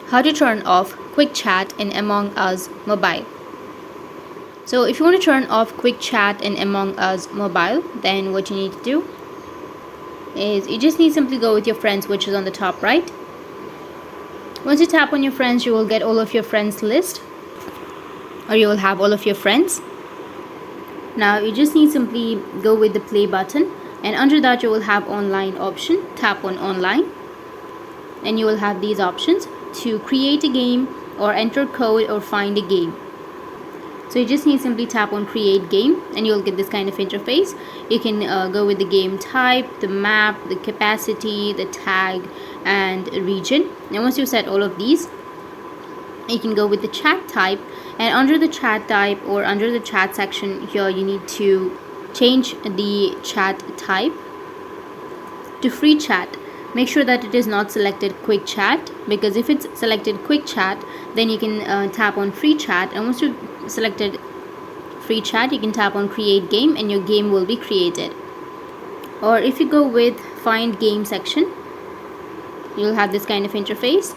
how to turn off quick chat in Among Us mobile. So if you want to turn off quick chat in Among Us mobile, then what you need to do is you just need to simply go with your friends, which is on the top right. Once you tap on your friends, you will get all of your friends list, or you will have all of your friends. Now you just need to simply go with the play button, and under that you will have online option. Tap on online and you will have these options to create a game or enter code or find a game. So you just need to simply tap on create game and you'll get this kind of interface. You can go with the game type, the map, the capacity, the tag and region. And once you set all of these, you can go with the chat type, and under the chat type or under the chat section here you need to change the chat type to free chat. Make sure that it is not selected quick chat, because if it's selected quick chat then you can tap on free chat, and once you've selected free chat you can tap on create game and your game will be created. Or if you go with find game section, you'll have this kind of interface.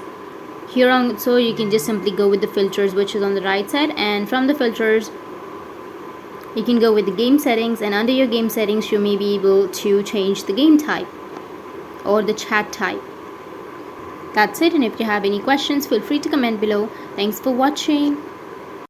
Here on, so you can just simply go with the filters, which is on the right side, and from the filters you can go with the game settings, and under your game settings you may be able to change the game type or the chat type. That's it, and if you have any questions, feel free to comment below. Thanks for watching.